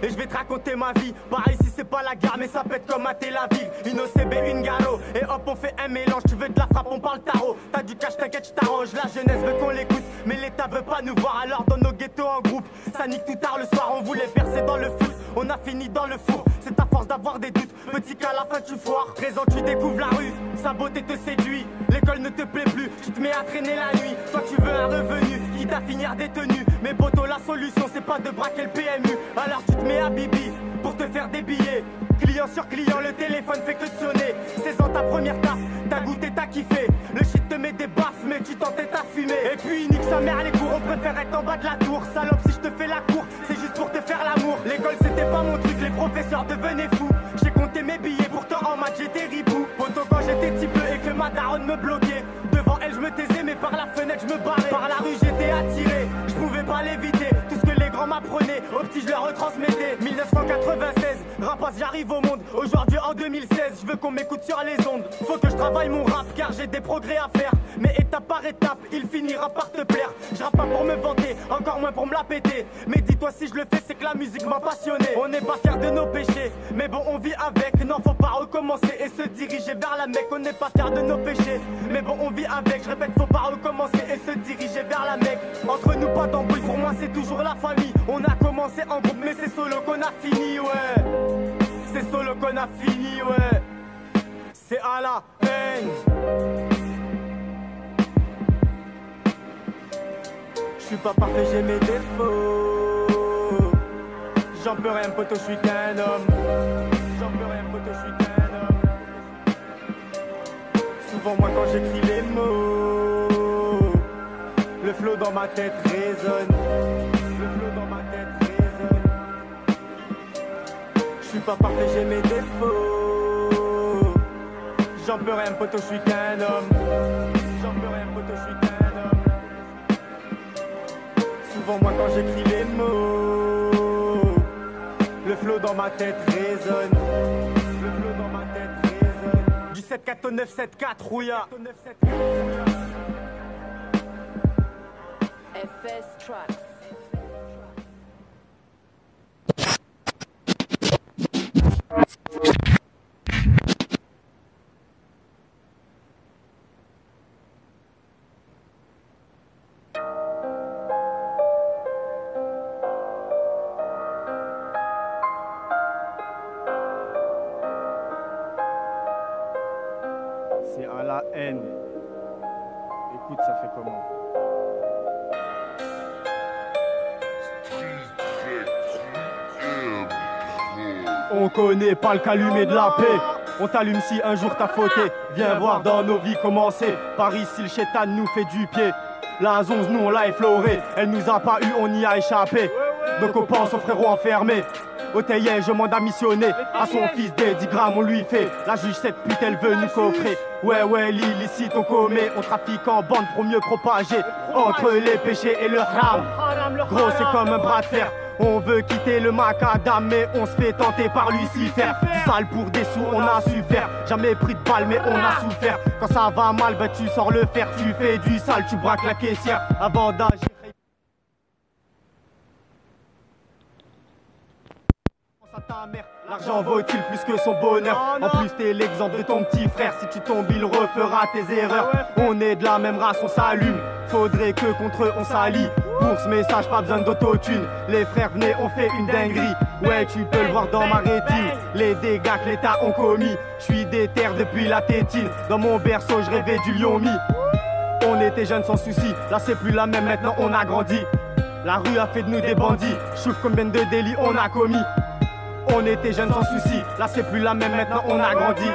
et je vais te raconter ma vie. Pareil si c'est pas la guerre mais ça pète comme à Tel Aviv. Une OCB, une Garo, et hop on fait un mélange. Tu veux de la frappe, on parle tarot. T'as du cash, t'inquiète, je t'arrange. La jeunesse veut qu'on l'écoute, mais l'État veut pas nous voir. Alors dans nos ghettos en groupe, ça nique tout tard le soir. On voulait percer dans le foot, on a fini dans le four. C'est à force d'avoir des doutes, petit qu'à la fin tu foires. Présent tu découvres la rue, sa beauté te séduit. L'école ne te plaît plus, tu te mets à traîner la nuit. Toi tu veux un revenu, quitte à finir détenu. Mais poto la solution c'est pas de braquer le PMU. Alors tu te mets à bibi, pour te faire des billets. Client sur client, le téléphone fait que te sonner. 16 ans ta première taf, t'as goûté, t'as kiffé. Le shit te met des baffes mais tu t'entêtes à fumer. Et puis nique sa mère les cours, on préfère être en bas de la tour. Salope si je te fais la cour, c'est juste pour te faire l'amour. L'école c'était pas mon truc, les professeurs devenaient fous. J'ai compté mes billets, pourtant en maths j'étais ribou. Poto quand j'étais petit peu et que ma daronne me bloquait. Devant elle je me taisais mais par la fenêtre je me barrais. Par la rue j'étais attiré, je pouvais pas l'éviter. Tout ce que les grands m'apprenaient, au petit je leur retransmettais. 1996, rapace j'arrive au monde. Aujourd'hui en 2016, je veux qu'on m'écoute sur les ondes. Faut que je travaille mon rap car j'ai des progrès à faire. Mais étape par étape, il finira par te plaire. Je rappe pas pour me vanter, encore moins pour me la péter. Mais dis-toi si je le fais c'est que la musique m'a passionné. On n'est pas fiers de nos péchés, mais bon on vit avec. Non faut pas recommencer et se diriger vers la Mecque. On n'est pas fiers de nos péchés, mais bon on vit avec. Je répète faut pas recommencer et se diriger vers la Mecque. Entre nous pas d'embrouille, pour moi c'est toujours la famille. On a commencé en groupe mais c'est solo qu'on a fini ouais. C'est solo qu'on a fini ouais. C'est à la haine. Je suis pas parfait, j'ai mes défauts. J'en peux rien, poto, je suis qu'un homme. J'en peux rien, poto, je suis qu'un homme. Souvent, moi, quand j'écris les mots, le flow dans ma tête résonne. Le flow dans ma tête résonne. Je suis pas parfait, j'ai mes défauts. J'en peux rien, poto, je suis qu'un homme. J'en peux rien, poto, je suis qu'un homme. Souvent moi quand j'écris les mots, le flow dans ma tête résonne. Le flow dans ma tête résonne. Du 7-4 au 9-7-4, rouilla. FS Tracks. C'est à la haine. Écoute, ça fait comment? On connaît pas le calumet de la paix. On t'allume si un jour t'as fauté. Viens voir dans nos vies commencer. Par ici le chétan nous fait du pied. La zonze nous on l'a effleuré. Elle nous a pas eu, on y a échappé. Donc on pense aux frérots enfermés. Au Taïen, je m'en a missionné. À son fils des 10 grammes, on lui fait. La juge cette pute, elle veut nous coffrer. Ouais, l'illicite, on commet. On trafique en bande pour mieux propager. Entre les péchés et le haram. Gros, c'est comme un bras de fer. On veut quitter le macadam, mais on se fait tenter par Lucifer. Sale pour des sous, on a su faire. Jamais pris de balle, mais on a souffert. Quand ça va mal, bah tu sors le fer. Tu fais du sale, tu braques la caissière. Avant d'agir. Ta mère, l'argent vaut-il plus que son bonheur? En plus t'es l'exemple de ton petit frère. Si tu tombes il refera tes erreurs. On est de la même race, on s'allume. Faudrait que contre eux on s'allie. Pour ce message pas besoin d'autotune. Les frères venez on fait une dinguerie. Ouais tu peux le voir dans ma rétine. Les dégâts que l'état ont commis. Je suis déter depuis la tétine. Dans mon berceau je rêvais du lion mis. On était jeunes sans souci. Là c'est plus la même, maintenant on a grandi. La rue a fait de nous des bandits. Chouf combien de délits on a commis. On était jeunes sans souci, là c'est plus la même, maintenant on a grandi.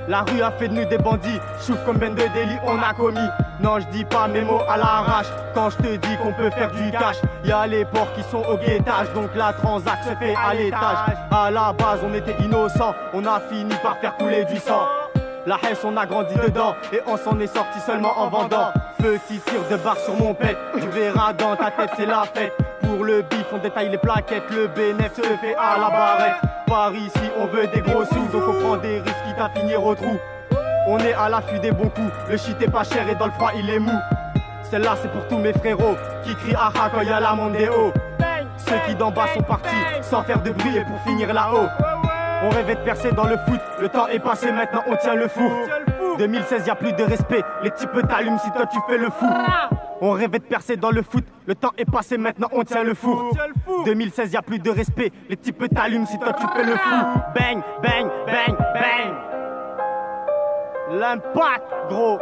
La rue a fait de nous des bandits, chouf combien de délits on a commis. Non je dis pas mes mots à l'arrache, quand je te dis qu'on peut faire du cash. Y'a les porcs qui sont au guettage, donc la transac se fait à l'étage. À la base on était innocents, on a fini par faire couler du sang. La Hesse on a grandi dedans, et on s'en est sorti seulement en vendant. Petit tir de barre sur mon pet, tu verras dans ta tête c'est la fête. Pour le bif on détaille les plaquettes, le bénéf se fait à la barrette. Par ici on veut des gros sous, donc on prend des risques quitte à finir au trou. On est à l'affût des bons coups, le shit est pas cher et dans le froid il est mou. Celle-là c'est pour tous mes frérots qui crient aha quand y'a la mondéo. ceux qui d'en bas sont partis sans faire de bruit et pour finir là-haut. On rêvait de percer dans le foot, le temps est passé, maintenant on tient le four. 2016 y'a plus de respect, les types t'allument si toi tu fais le fou. On rêvait de percer dans le foot, le temps est passé, maintenant on tient le four. 2016 y'a plus de respect, les types t'allument si toi tu fais le fou. Bang, bang, bang, bang. L'impact, gros.